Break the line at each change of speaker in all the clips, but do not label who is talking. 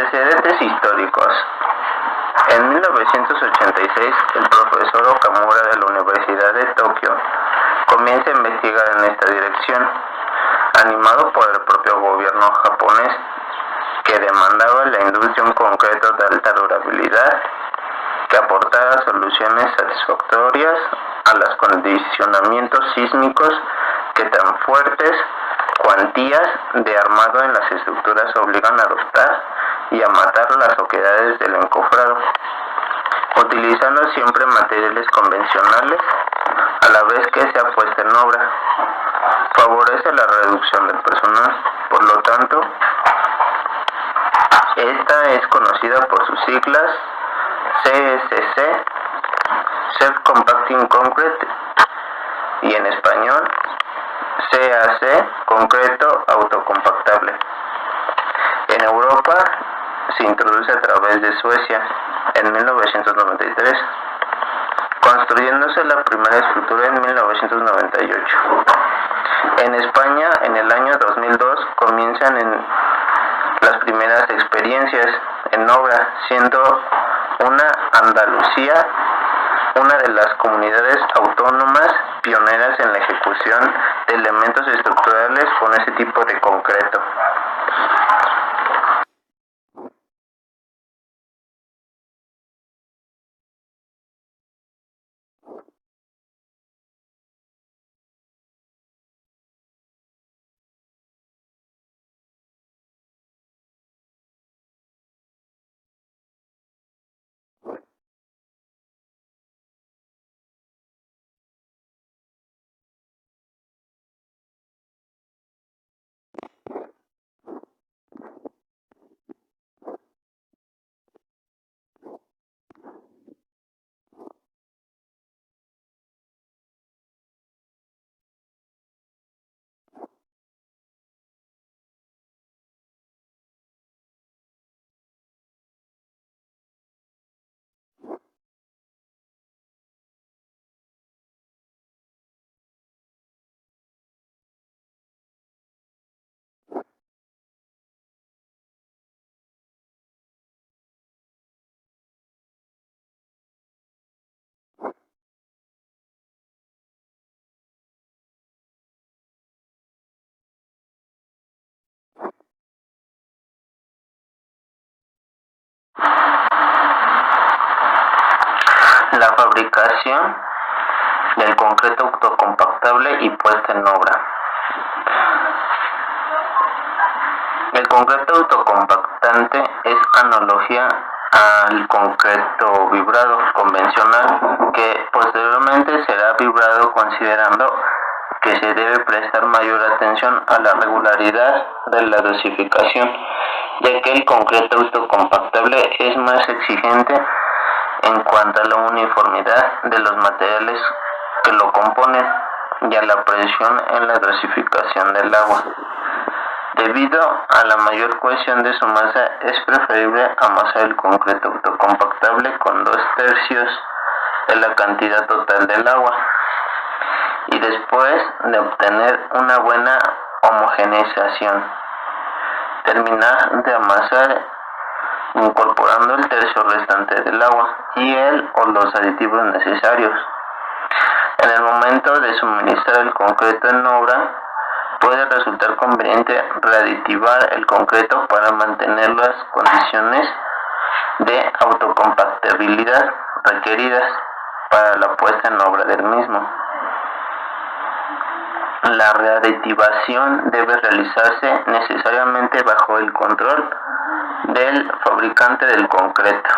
Antecedentes históricos. En 1986, el profesor Okamura de la Universidad de Tokio comienza a investigar en esta dirección, animado por el propio gobierno japonés, que demandaba a la industria un concreto de alta durabilidad que aportara soluciones satisfactorias a los condicionamientos sísmicos que tan fuertes cuantías de armado en las estructuras obligan a adoptar y a matar las oquedades del encofrado, utilizando siempre materiales convencionales a la vez que se ha puesto en obra. Favorece la reducción del personal. Por lo tanto, esta es conocida por sus siglas CSC, Self Compacting Concrete, y en español CAC, concreto autocompactable. En Europa se introduce a través de Suecia en 1993, construyéndose la primera estructura en 1998. En España, en el año 2002, comienzan las primeras experiencias en obra, siendo Andalucía una de las comunidades autónomas pioneras en la ejecución de elementos estructurales con ese tipo de concreto. La fabricación del concreto autocompactable y puesta en obra. El concreto autocompactante es analogía al concreto vibrado convencional, que posteriormente será vibrado, considerando que se debe prestar mayor atención a la regularidad de la dosificación, ya que el concreto autocompactable es más exigente en cuanto a la uniformidad de los materiales que lo componen y a la presión en la dosificación del agua. Debido a la mayor cohesión de su masa, es preferible amasar el concreto autocompactable con 2/3 de la cantidad total del agua, y después de obtener una buena homogeneización, terminar de amasar incorporando el tercio restante del agua y el o los aditivos necesarios. En el momento de suministrar el concreto en obra, puede resultar conveniente readitivar el concreto para mantener las condiciones de autocompactabilidad requeridas para la puesta en obra del mismo. La readitivación debe realizarse necesariamente bajo el control del fabricante del concreto.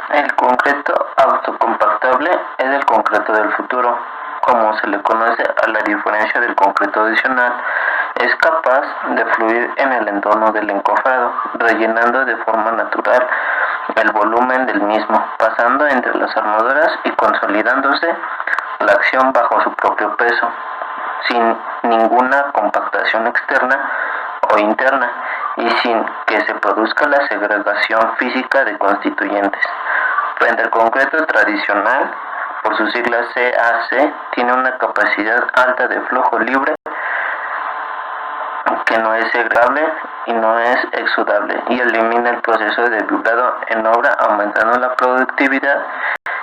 El concreto autocompactable es el concreto del futuro, como se le conoce a la diferencia del concreto adicional. Es capaz de fluir en el entorno del encofrado, rellenando de forma natural el volumen del mismo, pasando entre las armaduras y consolidándose la acción bajo su propio peso, sin ninguna compactación externa o interna, y sin que se produzca la segregación física de constituyentes. Frente al concreto tradicional, por sus siglas CAC, tiene una capacidad alta de flujo libre que no es segregable y no es exudable, y elimina el proceso de vibrado en obra, aumentando la productividad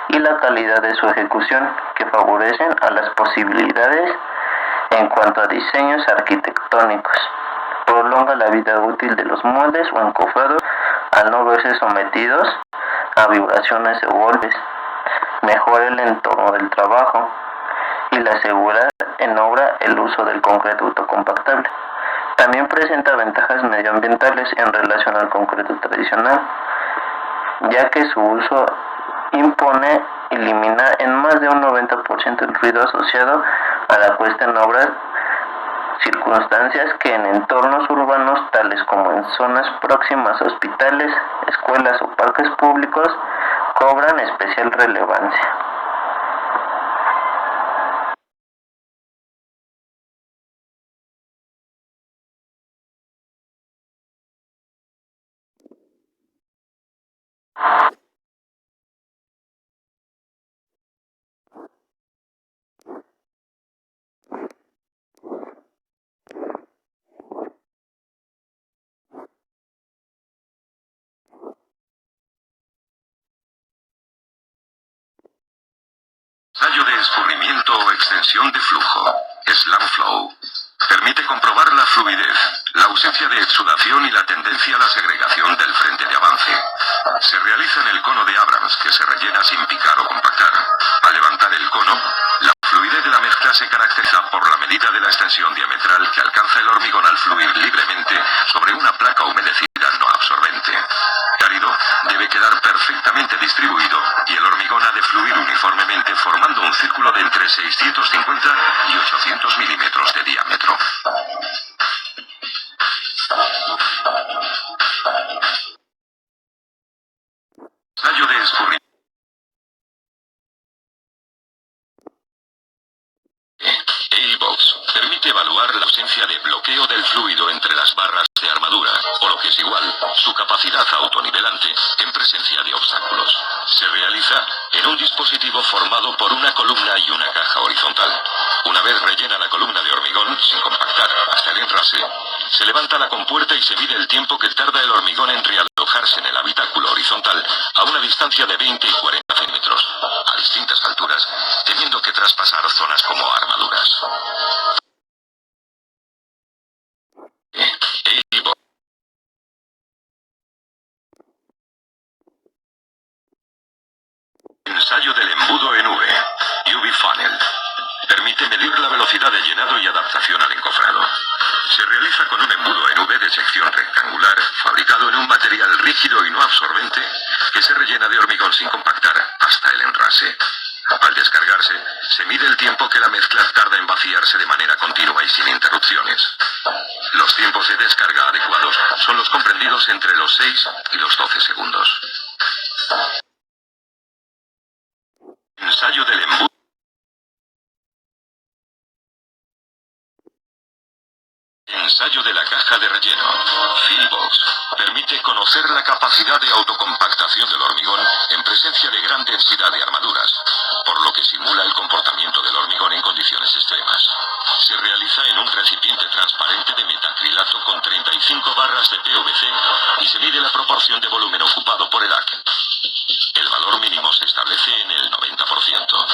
y la calidad de su ejecución, que favorecen a las posibilidades en cuanto a diseños arquitectónicos. Prolonga la vida útil de los moldes o encofrados al no verse sometidos a vibraciones o golpes. Mejora el entorno del trabajo y la seguridad en obra el uso del concreto autocompactable. También presenta ventajas medioambientales en relación al concreto tradicional, ya que su uso impone eliminar en más de un 90% el ruido asociado a la puesta en obra, circunstancias que en entornos urbanos tales como en zonas próximas a hospitales, escuelas o parques públicos cobran especial relevancia.
Ensayo de escurrimiento o extensión de flujo, slam flow. Permite comprobar la fluidez, la ausencia de exudación y la tendencia a la segregación del frente de avance. Se realiza en el cono de Abrams, que se rellena sin picar o compactar. Al levantar el cono, la fluidez de la mezcla se caracteriza por la medida de la extensión diametral que alcanza el hormigón al fluir libremente sobre una placa humedecida no absorbente. El árido debe quedar perfectamente distribuido y el hormigón ha de fluir uniformemente formando un círculo de entre 650 y 800 milímetros de diámetro. Ensayo de escurrimiento. Ailbox permite evaluar la ausencia de bloqueo del fluido entre las barras de armadura, o lo que es igual, su capacidad autonivelante en presencia de obstáculos. Se realiza en un dispositivo formado por una columna y una caja horizontal. Una vez rellena la columna de hormigón, sin compactar, hasta el enrase, se levanta la compuerta y se mide el tiempo que tarda el hormigón en realojarse en el habitáculo horizontal a una distancia de 20 y 40 centímetros, a distintas alturas, teniendo que traspasar zonas como armaduras. Ensayo del embudo en V, UV Funnel. Permite medir la velocidad de llenado y adaptación al encofrado. Se realiza con un embudo en V de sección rectangular, fabricado en un material rígido y no absorbente, que se rellena de hormigón sin compactar hasta el enrase. Al descargarse, se mide el tiempo que la mezcla tarda en vaciarse de manera continua y sin interrupciones. Los tiempos de descarga adecuados son los comprendidos entre los 6 y los 12 segundos. Ensayo del embudo. Ensayo de la caja de relleno, Fillbox, permite conocer la capacidad de autocompactación del hormigón en presencia de gran densidad de armaduras, por lo que simula el comportamiento del hormigón en condiciones extremas. Se realiza en un recipiente transparente de metacrilato con 35 barras de PVC y se mide la proporción de volumen ocupado por el AC. El valor mínimo se establece en el 90%.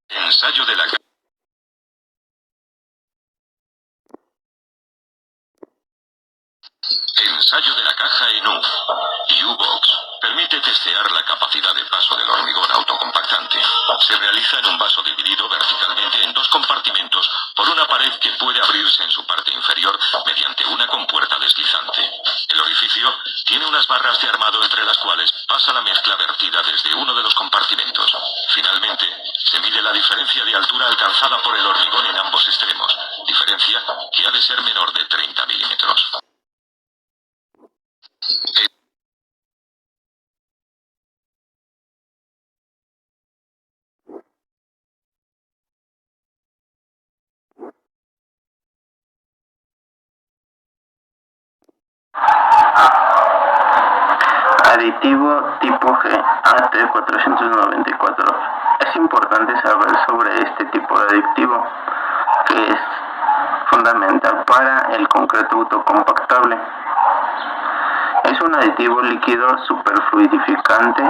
Ensayo de la Ensayo de la caja en U. U-Box permite testear la capacidad de paso del hormigón autocompactante. Se realiza en un vaso dividido verticalmente en dos compartimentos por una pared que puede abrirse en su parte inferior mediante una compuerta deslizante. El orificio tiene unas barras de armado entre las cuales pasa la mezcla vertida desde uno de los compartimentos. Finalmente, se mide la diferencia de altura alcanzada por el hormigón en ambos extremos, diferencia que ha de ser menor de 30 milímetros.
Aditivo tipo G, AT494. Es importante saber sobre este tipo de aditivo, que es fundamental para el concreto autocompactable. Es un aditivo líquido superfluidificante,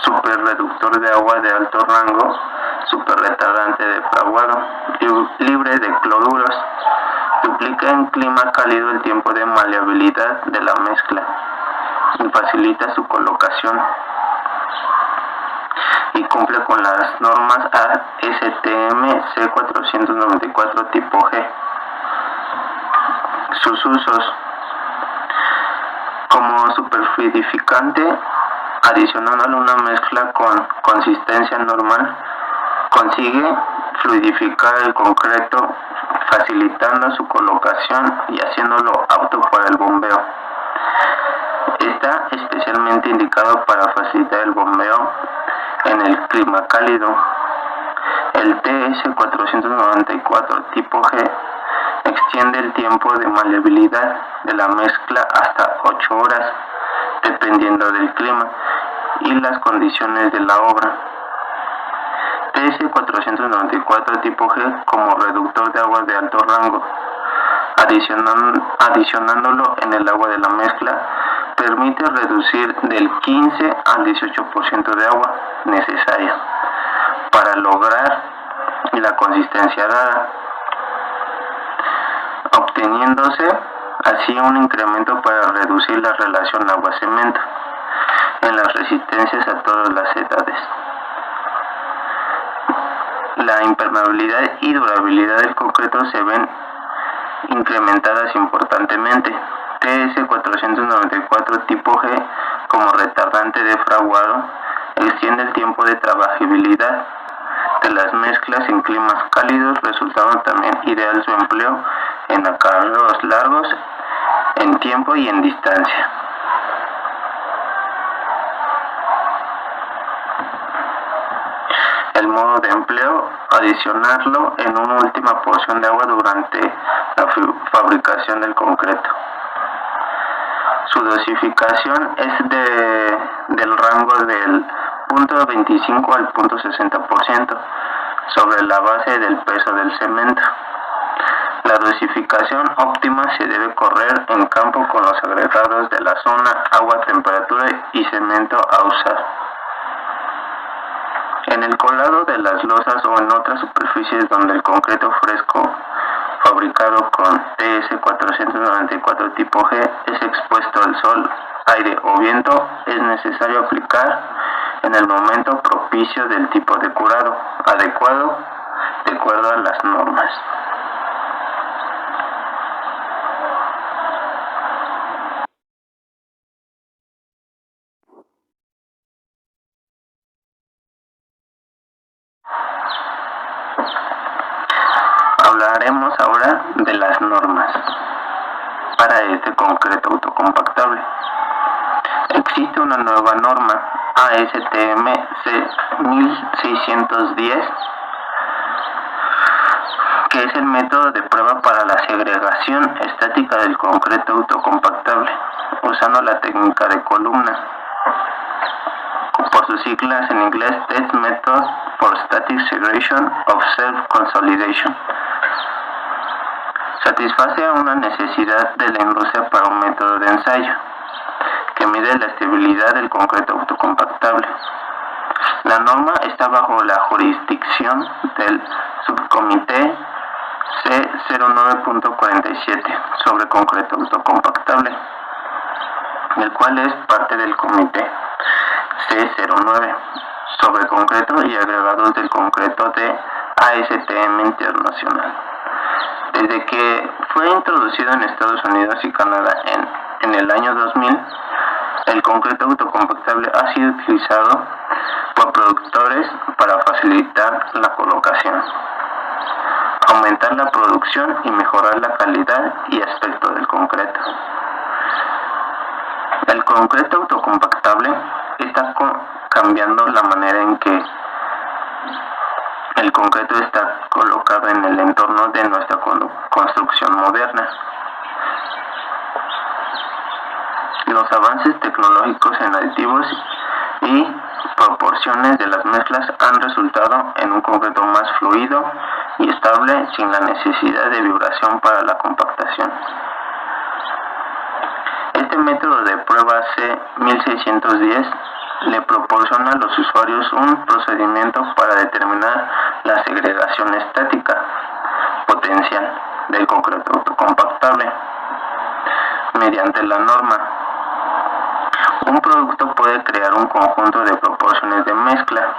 superreductor de agua de alto rango, superretardante de fraguado, libre de cloruros, duplica en clima cálido el tiempo de maleabilidad de la mezcla y facilita su colocación, y cumple con las normas ASTM C494 tipo G. Sus usos: como superfluidificante, adicionándole una mezcla con consistencia normal, consigue fluidificar el concreto, facilitando su colocación y haciéndolo apto para el bombeo. Está especialmente indicado para facilitar el bombeo en el clima cálido. El TS494 tipo G extiende el tiempo de maleabilidad de la mezcla hasta 8 horas, dependiendo del clima y las condiciones de la obra. TS494 tipo G como reductor de agua de alto rango, adicionándolo en el agua de la mezcla, permite reducir del 15 al 18% de agua necesaria para lograr la consistencia dada, obteniéndose así un incremento para reducir la relación agua-cemento en las resistencias a todas las edades. La impermeabilidad y durabilidad del concreto se ven incrementadas importantemente. TS494 tipo G como retardante de fraguado extiende el tiempo de trabajabilidad de las mezclas en climas cálidos, resultando también ideal su empleo en acarreos largos en tiempo y en distancia. El modo de empleo: adicionarlo en una última porción de agua durante la fabricación del concreto. Su dosificación es del rango del 0.25 al 0.60% sobre la base del peso del cemento. La dosificación óptima se debe correr en campo con los agregados de la zona, agua, temperatura y cemento a usar. En el colado de las losas o en otras superficies donde el concreto fresco fabricado con TS494 tipo G es expuesto al sol, aire o viento, es necesario aplicar en el momento propicio del tipo de curado adecuado de acuerdo a las normas. Hablaremos ahora de las normas para este concreto autocompactable. Existe una nueva norma, ASTM C1610, que es el método de prueba para la segregación estática del concreto autocompactable, usando la técnica de columna, por sus siglas en inglés Test Method for Static Segregation of Self-Consolidation. Satisface a una necesidad de la industria para un método de ensayo que mide la estabilidad del concreto autocompactable. La norma está bajo la jurisdicción del subcomité C09.47 sobre concreto autocompactable, el cual es parte del comité C09 sobre concreto y agregados del concreto de ASTM Internacional. Desde que fue introducido en Estados Unidos y Canadá en el año 2000, el concreto autocompactable ha sido utilizado por productores para facilitar la colocación, aumentar la producción y mejorar la calidad y aspecto del concreto. El concreto autocompactable está cambiando la manera en que el concreto está colocado en el entorno de nuestra construcción moderna. Los avances tecnológicos en aditivos y proporciones de las mezclas han resultado en un concreto más fluido y estable sin la necesidad de vibración para la compactación. Este método de prueba C1610 le proporciona a los usuarios un procedimiento para determinar la segregación estática potencial del concreto autocompactable mediante la norma. Un producto puede crear un conjunto de proporciones de mezcla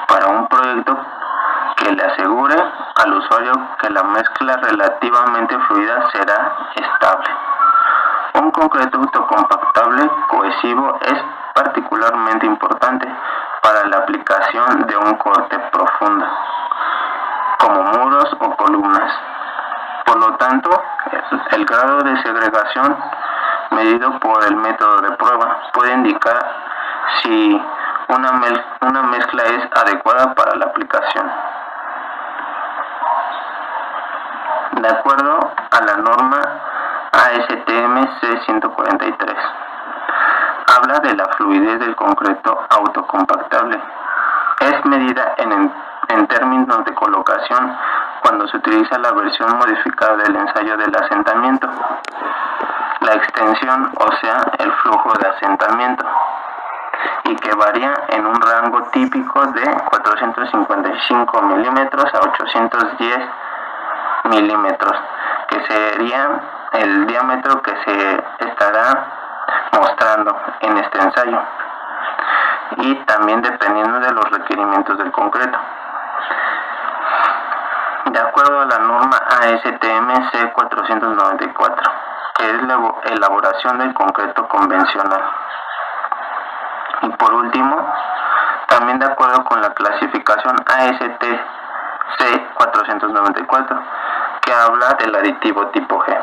para un proyecto que le asegure al usuario que la mezcla relativamente fluida será estable. Un concreto autocompactable cohesivo es particularmente importante para la aplicación de un corte profundo, como muros o columnas. Por lo tanto, el grado de segregación medido por el método de prueba puede indicar si una mezcla es adecuada para la aplicación. De acuerdo a la norma ASTM C143, habla de la fluidez del concreto autocompactable. Es medida en términos de colocación cuando se utiliza la versión modificada del ensayo del asentamiento, la extensión, o sea, el flujo de asentamiento, y que varía en un rango típico de 455 milímetros a 810 milímetros, que sería el diámetro que se estará mostrando en este ensayo, y también dependiendo de los requerimientos del concreto. De acuerdo a la norma ASTM C494, que es la elaboración del concreto convencional. Y por último, también de acuerdo con la clasificación AST C494, que habla del aditivo tipo G.